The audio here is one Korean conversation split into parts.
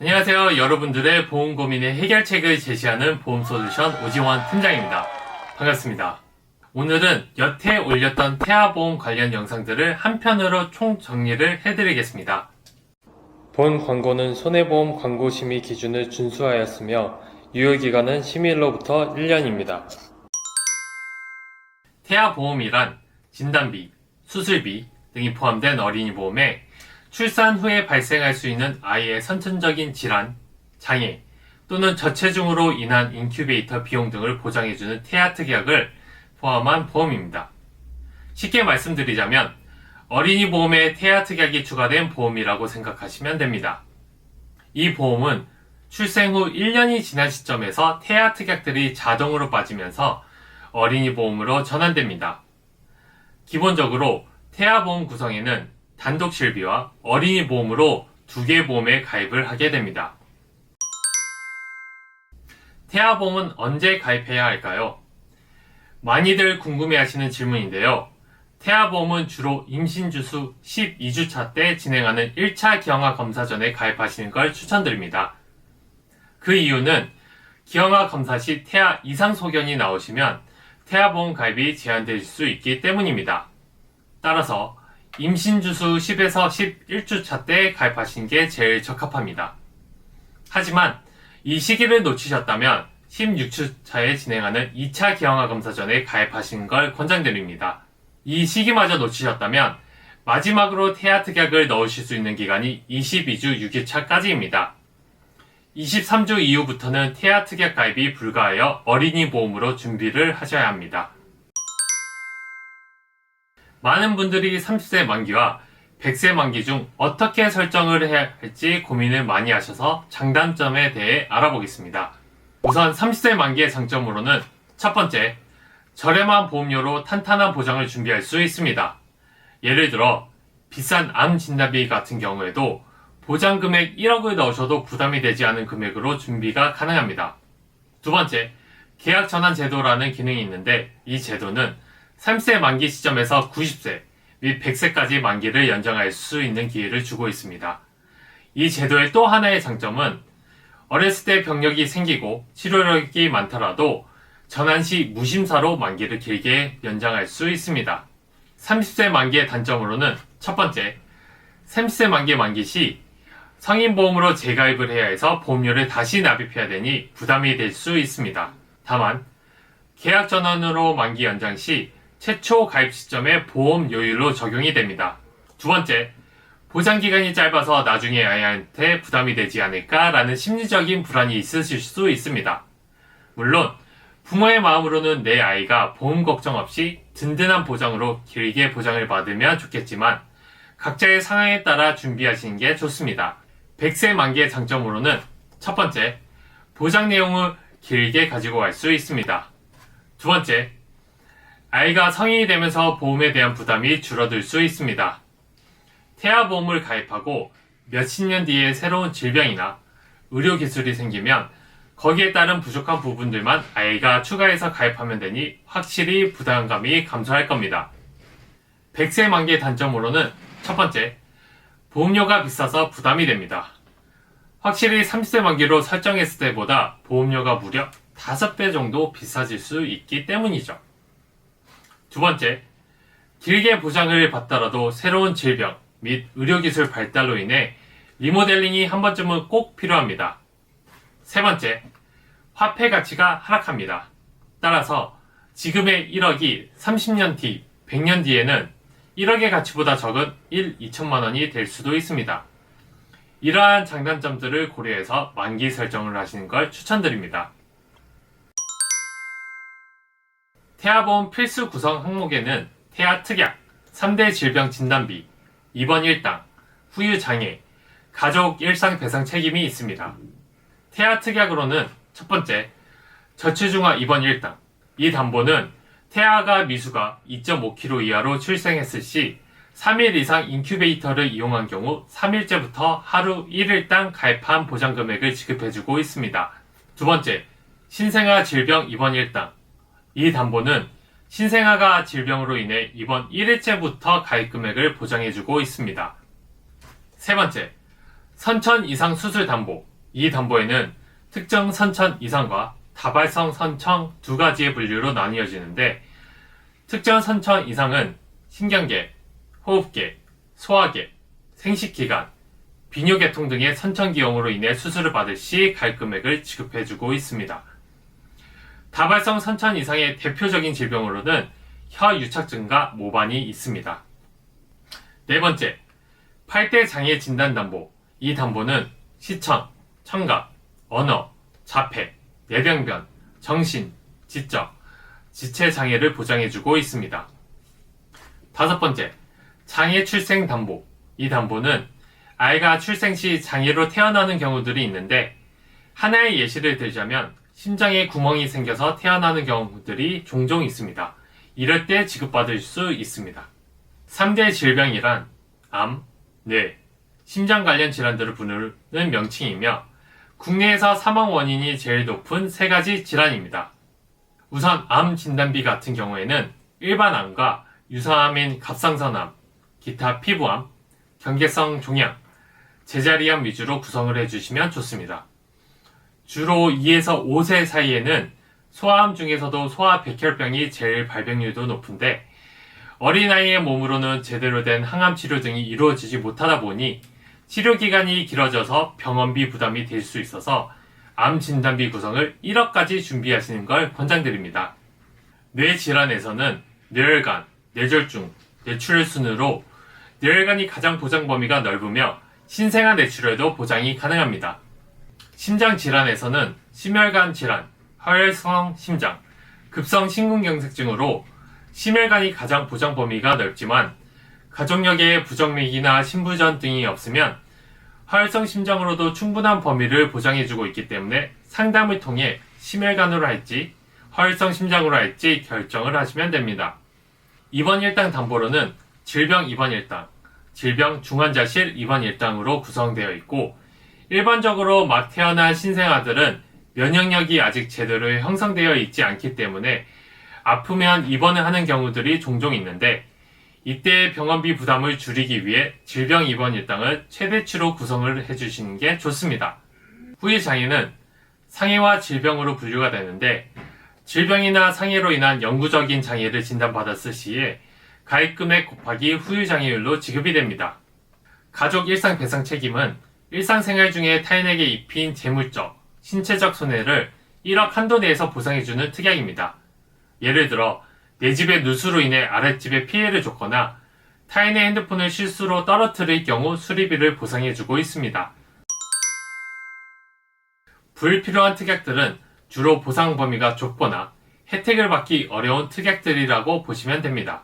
안녕하세요. 여러분들의 보험 고민의 해결책을 제시하는 보험솔루션 오지원 팀장입니다. 반갑습니다. 오늘은 여태 올렸던 태아보험 관련 영상들을 한 편으로 총 정리를 해드리겠습니다. 본 광고는 손해보험 광고 심의 기준을 준수하였으며 유효기간은 심의일로부터 1년입니다. 태아보험이란 진단비, 수술비 등이 포함된 어린이 보험에 출산 후에 발생할 수 있는 아이의 선천적인 질환, 장애 또는 저체중으로 인한 인큐베이터 비용 등을 보장해주는 태아 특약을 포함한 보험입니다. 쉽게 말씀드리자면 어린이 보험에 태아 특약이 추가된 보험이라고 생각하시면 됩니다. 이 보험은 출생 후 1년이 지난 시점에서 태아 특약들이 자동으로 빠지면서 어린이 보험으로 전환됩니다. 기본적으로 태아 보험 구성에는 단독 실비와 어린이 보험으로 두 개의 보험에 가입을 하게 됩니다. 태아 보험은 언제 가입해야 할까요? 많이들 궁금해하시는 질문인데요. 태아 보험은 주로 임신 주수 12주차 때 진행하는 1차 기형아 검사 전에 가입하시는 걸 추천드립니다. 그 이유는 기형아 검사 시 태아 이상 소견이 나오시면 태아 보험 가입이 제한될 수 있기 때문입니다. 따라서 임신 주수 10에서 11주차 때 가입하시는 게 제일 적합합니다. 하지만 이 시기를 놓치셨다면 16주차에 진행하는 2차 기형아 검사 전에 가입하시는 걸 권장드립니다. 이 시기마저 놓치셨다면 마지막으로 태아 특약을 넣으실 수 있는 기간이 22주 6일차까지입니다. 23주 이후부터는 태아 특약 가입이 불가하여 어린이 보험으로 준비를 하셔야 합니다. 많은 분들이 30세 만기와 100세 만기 중 어떻게 설정을 해야 할지 고민을 많이 하셔서 장단점에 대해 알아보겠습니다. 우선 30세 만기의 장점으로는 첫 번째, 저렴한 보험료로 탄탄한 보장을 준비할 수 있습니다. 예를 들어 비싼 암 진단비 같은 경우에도 보장 금액 1억을 넣으셔도 부담이 되지 않은 금액으로 준비가 가능합니다. 두 번째, 계약 전환 제도라는 기능이 있는데 이 제도는 30세 만기 시점에서 90세 및 100세까지 만기를 연장할 수 있는 기회를 주고 있습니다. 이 제도의 또 하나의 장점은 어렸을 때 병력이 생기고 치료력이 많더라도 전환 시 무심사로 만기를 길게 연장할 수 있습니다. 30세 만기의 단점으로는 첫 번째, 30세 만기 시 성인보험으로 재가입을 해야 해서 보험료를 다시 납입해야 되니 부담이 될 수 있습니다. 다만 계약 전환으로 만기 연장 시 최초 가입 시점에 보험 요율로 적용이 됩니다. 두 번째, 보장기간이 짧아서 나중에 아이한테 부담이 되지 않을까라는 심리적인 불안이 있으실 수 있습니다. 물론 부모의 마음으로는 내 아이가 보험 걱정 없이 든든한 보장으로 길게 보장을 받으면 좋겠지만 각자의 상황에 따라 준비하시는 게 좋습니다. 100세 만기의 장점으로는 첫 번째, 보장 내용을 길게 가지고 갈 수 있습니다. 두 번째, 아이가 성인이 되면서 보험에 대한 부담이 줄어들 수 있습니다. 태아보험을 가입하고 몇십 년 뒤에 새로운 질병이나 의료기술이 생기면 거기에 따른 부족한 부분들만 아이가 추가해서 가입하면 되니 확실히 부담감이 감소할 겁니다. 100세 만기의 단점으로는 첫 번째, 보험료가 비싸서 부담이 됩니다. 확실히 30세 만기로 설정했을 때보다 보험료가 무려 5배 정도 비싸질 수 있기 때문이죠. 두 번째, 길게 보장을 받더라도 새로운 질병 및 의료기술 발달로 인해 리모델링이 한 번쯤은 꼭 필요합니다. 세 번째, 화폐 가치가 하락합니다. 따라서 지금의 1억이 30년 뒤, 100년 뒤에는 1억의 가치보다 적은 2천만 원이 될 수도 있습니다. 이러한 장단점들을 고려해서 만기 설정을 하시는 걸 추천드립니다. 태아보험 필수 구성 항목에는 태아 특약, 3대 질병 진단비, 입원 일당, 후유 장애, 가족 일상 배상 책임이 있습니다. 태아 특약으로는 첫 번째, 저체중아 입원 일당. 이 담보는 태아가 미수가 2.5kg 이하로 출생했을 시 3일 이상 인큐베이터를 이용한 경우 3일째부터 하루 1일당 가입한 보장 금액을 지급해주고 있습니다. 두 번째, 신생아 질병 입원 일당. 이 담보는 신생아가 질병으로 인해 입원 1일째부터 가입 금액을 보장해주고 있습니다. 세 번째, 선천 이상 수술 담보. 이 담보에는 특정 선천 이상과 다발성 선청 두 가지의 분류로 나뉘어지는데, 특정 선천 이상은 신경계, 호흡계, 소화계, 생식기관, 비뇨계통 등의 선천기형으로 인해 수술을 받을 시 갈금액을 지급해주고 있습니다. 다발성 선천 이상의 대표적인 질병으로는 혀유착증과 모반이 있습니다. 네 번째, 8대 장애 진단 담보. 이 담보는 시청, 청각, 언어, 자폐, 뇌병변, 정신, 지적, 지체 장애를 보장해주고 있습니다. 다섯 번째, 장애 출생 담보. 이 담보는 아이가 출생 시 장애로 태어나는 경우들이 있는데, 하나의 예시를 들자면 심장에 구멍이 생겨서 태어나는 경우들이 종종 있습니다. 이럴 때 지급받을 수 있습니다. 3대 질병이란 암, 뇌, 심장 관련 질환들을 부르는 명칭이며, 국내에서 사망 원인이 제일 높은 세 가지 질환입니다. 우선 암 진단비 같은 경우에는 일반 암과 유사암인 갑상선암, 기타 피부암, 경계성 종양, 제자리암 위주로 구성을 해주시면 좋습니다. 주로 2에서 5세 사이에는 소아암 중에서도 소아백혈병이 제일 발병률도 높은데, 어린아이의 몸으로는 제대로 된 항암 치료 등이 이루어지지 못하다 보니 치료기간이 길어져서 병원비 부담이 될 수 있어서 암 진단비 구성을 1억까지 준비하시는 걸 권장드립니다. 뇌질환에서는 뇌혈관, 뇌졸중, 뇌출혈 순으로 뇌혈관이 가장 보장 범위가 넓으며 신생아 뇌출혈도 보장이 가능합니다. 심장 질환에서는 심혈관 질환, 허혈성 심장, 급성 심근경색증으로 심혈관이 가장 보장 범위가 넓지만, 가족력에 부정맥이나 심부전 등이 없으면 허혈성 심장으로도 충분한 범위를 보장해주고 있기 때문에 상담을 통해 심혈관으로 할지 허혈성 심장으로 할지 결정을 하시면 됩니다. 입원 일당 담보로는 질병 입원 일당, 질병 중환자실 입원 일당으로 구성되어 있고, 일반적으로 막 태어난 신생아들은 면역력이 아직 제대로 형성되어 있지 않기 때문에 아프면 입원을 하는 경우들이 종종 있는데, 이때 병원비 부담을 줄이기 위해 질병 입원 일당을 최대치로 구성을 해주시는 게 좋습니다. 후유 장애는 상해와 질병으로 분류가 되는데, 질병이나 상해로 인한 영구적인 장애를 진단받았을 시에 가입금액 곱하기 후유 장애율로 지급이 됩니다. 가족 일상 배상 책임은 일상생활 중에 타인에게 입힌 재물적, 신체적 손해를 1억 한도 내에서 보상해주는 특약입니다. 예를 들어 내 집의 누수로 인해 아랫집에 피해를 줬거나 타인의 핸드폰을 실수로 떨어뜨릴 경우 수리비를 보상해주고 있습니다. 불필요한 특약들은 주로 보상 범위가 좁거나 혜택을 받기 어려운 특약들이라고 보시면 됩니다.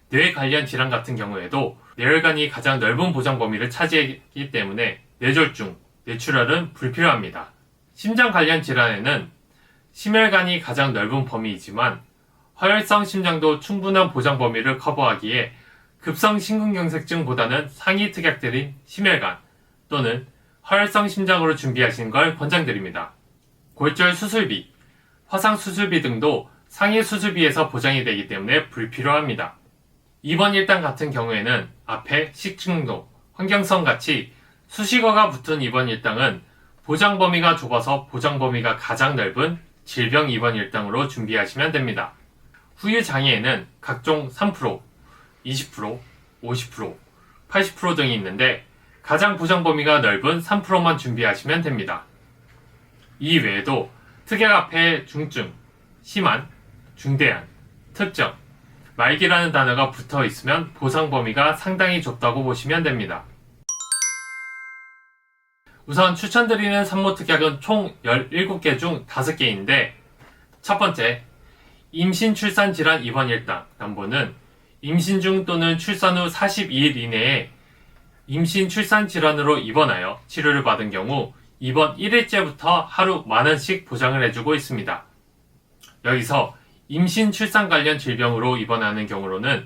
뇌 관련 질환 같은 경우에도 뇌혈관이 가장 넓은 보장 범위를 차지하기 때문에 뇌졸중, 뇌출혈은 불필요합니다. 심장 관련 질환에는 심혈관이 가장 넓은 범위이지만 허혈성 심장도 충분한 보장 범위를 커버하기에 급성 심근경색증보다는 상위 특약들인 심혈관 또는 허혈성 심장으로 준비하시는 걸 권장드립니다. 골절 수술비, 화상 수술비 등도 상위 수술비에서 보장이 되기 때문에 불필요합니다. 입원 일당 같은 경우에는 앞에 식중독, 환경성 같이 수식어가 붙은 입원 일당은 보장 범위가 좁아서 보장 범위가 가장 넓은 질병 입원 일당으로 준비하시면 됩니다. 후유 장애에는 각종 3%, 20%, 50%, 80% 등이 있는데 가장 보장 범위가 넓은 3%만 준비하시면 됩니다. 이 외에도 특약 앞에 중증, 심한, 중대한, 특정, 말기라는 단어가 붙어 있으면 보상 범위가 상당히 좁다고 보시면 됩니다. 우선 추천드리는 산모 특약은 총 17개 중 5개인데, 첫 번째, 임신 출산 질환 입원 일당 담보는 임신 중 또는 출산 후 42일 이내에 임신 출산 질환으로 입원하여 치료를 받은 경우 입원 1일째부터 하루 10,000원씩 보장을 해주고 있습니다. 여기서 임신 출산 관련 질병으로 입원하는 경우로는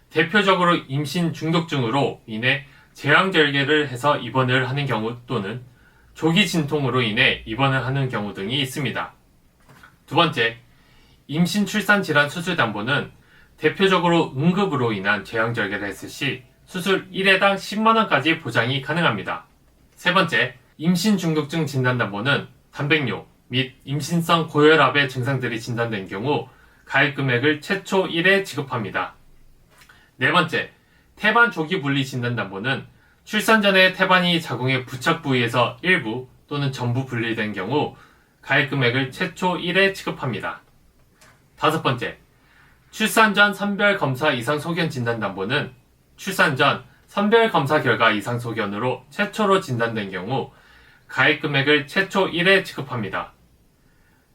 대표적으로 임신 중독증으로 인해 제왕절개를 해서 입원을 하는 경우 또는 조기 진통으로 인해 입원을 하는 경우 등이 있습니다. 두 번째, 임신 출산 질환 수술 담보는 대표적으로 응급으로 인한 제왕절개를 했을 시 수술 1회당 10만원까지 보장이 가능합니다. 세 번째, 임신 중독증 진단담보는 단백뇨 및 임신성 고혈압의 증상들이 진단된 경우 가입 금액을 최초 1회 지급합니다. 네 번째, 태반 조기 분리 진단담보는 출산 전에 태반이 자궁의 부착 부위에서 일부 또는 전부 분리된 경우 가입 금액을 최초 1회 지급합니다. 다섯 번째, 출산 전 선별검사 이상 소견 진단담보는 출산 전 선별검사 결과 이상 소견으로 최초로 진단된 경우 가입 금액을 최초 1회 지급합니다.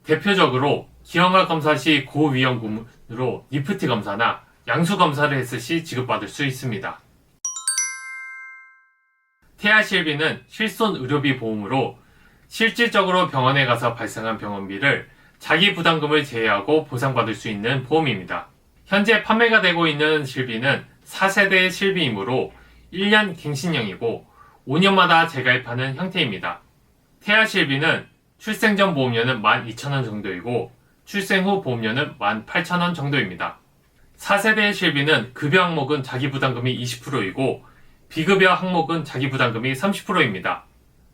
대표적으로 기형아 검사 시 고위험군으로 니프티 검사나 양수 검사를 했을 시 지급받을 수 있습니다. 태아 실비는 실손 의료비 보험으로 실질적으로 병원에 가서 발생한 병원비를 자기 부담금을 제외하고 보상받을 수 있는 보험입니다. 현재 판매가 되고 있는 실비는 4세대 실비이므로 1년 갱신형이고 5년마다 재가입하는 형태입니다. 태아 실비는 출생 전 보험료는 12,000원 정도이고 출생 후 보험료는 18,000원 정도입니다. 4세대 실비는 급여 항목은 자기 부담금이 20%이고 비급여 항목은 자기 부담금이 30%입니다.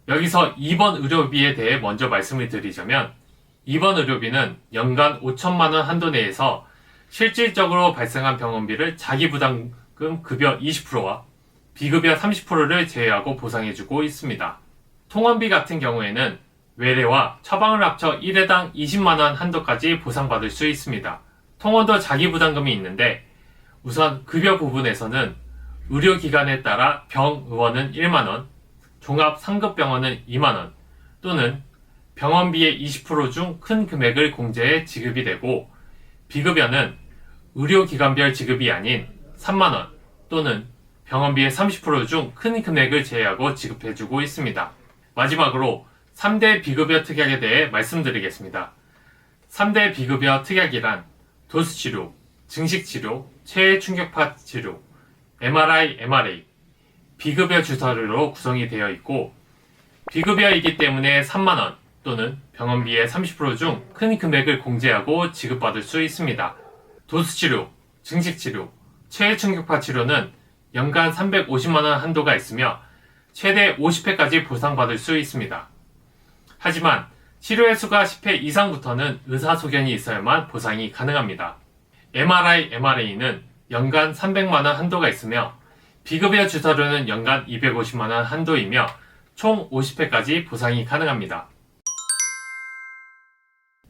여기서 입원 의료비에 대해 먼저 말씀을 드리자면 입원 의료비는 연간 5천만원 한도 내에서 실질적으로 발생한 병원비를 자기 부담금 급여 20%와 비급여 30%를 제외하고 보상해주고 있습니다. 통원비 같은 경우에는 외래와 처방을 합쳐 1회당 20만원 한도까지 보상받을 수 있습니다. 통원도 자기 부담금이 있는데 우선 급여 부분에서는 의료기관에 따라 병의원은 1만원, 종합상급병원은 2만원 또는 병원비의 20% 중 큰 금액을 공제해 지급이 되고 비급여는 의료기관별 지급이 아닌 3만원 또는 병원비의 30% 중 큰 금액을 제외하고 지급해주고 있습니다. 마지막으로 3대 비급여 특약에 대해 말씀드리겠습니다. 3대 비급여 특약이란 도수치료, 증식치료, 체외충격파 치료, MRI, MRA, 비급여 주사료로 구성이 되어 있고 비급여이기 때문에 3만원 또는 병원비의 30% 중 큰 금액을 공제하고 지급받을 수 있습니다. 도수치료, 증식치료, 체외충격파 치료는 연간 350만원 한도가 있으며 최대 50회까지 보상받을 수 있습니다. 하지만 치료 횟수가 10회 이상부터는 의사소견이 있어야만 보상이 가능합니다. MRI, MRA는 연간 300만원 한도가 있으며 비급여 주사료는 연간 250만원 한도이며 총 50회까지 보상이 가능합니다.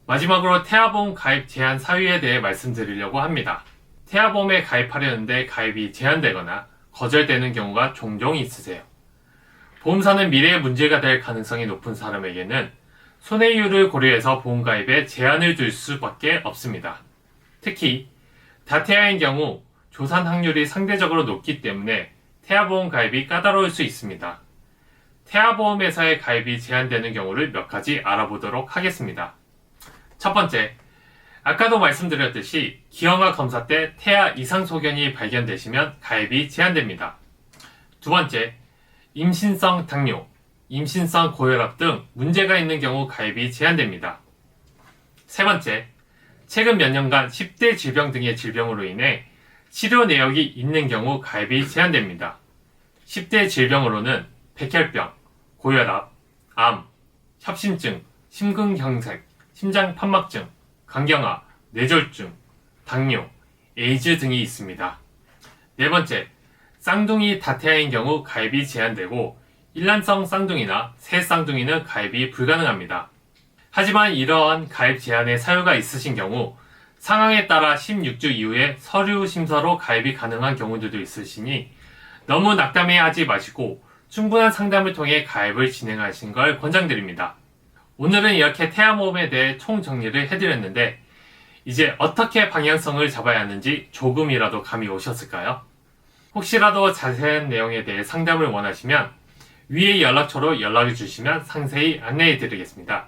마지막으로 태아보험 가입 제한 사유에 대해 말씀드리려고 합니다. 태아보험에 가입하려는데 가입이 제한되거나 거절되는 경우가 종종 있으세요. 보험사는 미래에 문제가 될 가능성이 높은 사람에게는 손해율을 고려해서 보험 가입에 제한을 둘 수밖에 없습니다. 특히 다태아인 경우 조산 확률이 상대적으로 높기 때문에 태아보험 가입이 까다로울 수 있습니다. 태아보험회사의 가입이 제한되는 경우를 몇 가지 알아보도록 하겠습니다. 첫 번째, 아까도 말씀드렸듯이 기형아 검사 때 태아 이상 소견이 발견되시면 가입이 제한됩니다. 두 번째, 임신성 당뇨, 임신성 고혈압 등 문제가 있는 경우 가입이 제한됩니다. 세 번째, 최근 몇 년간 10대 질병 등의 질병으로 인해 치료 내역이 있는 경우 가입이 제한됩니다. 10대 질병으로는 백혈병, 고혈압, 암, 협심증, 심근경색, 심장판막증, 간경화, 뇌졸중, 당뇨, 에이즈 등이 있습니다. 네 번째, 쌍둥이 다태아인 경우 가입이 제한되고 일란성 쌍둥이나 새 쌍둥이는 가입이 불가능합니다. 하지만 이러한 가입 제한의 사유가 있으신 경우 상황에 따라 16주 이후에 서류 심사로 가입이 가능한 경우들도 있으시니 너무 낙담해하지 마시고 충분한 상담을 통해 가입을 진행하시는 걸 권장드립니다. 오늘은 이렇게 태아보험에 대해 총정리를 해드렸는데 이제 어떻게 방향성을 잡아야 하는지 조금이라도 감이 오셨을까요? 혹시라도 자세한 내용에 대해 상담을 원하시면 위의 연락처로 연락을 주시면 상세히 안내해 드리겠습니다.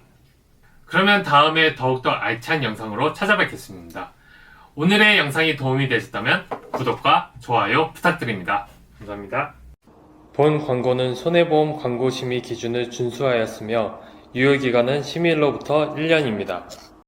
그러면 다음에 더욱더 알찬 영상으로 찾아뵙겠습니다. 오늘의 영상이 도움이 되셨다면 구독과 좋아요 부탁드립니다. 감사합니다. 본 광고는 손해보험 광고 심의 기준을 준수하였으며 유효기간은 심의일로부터 1년입니다.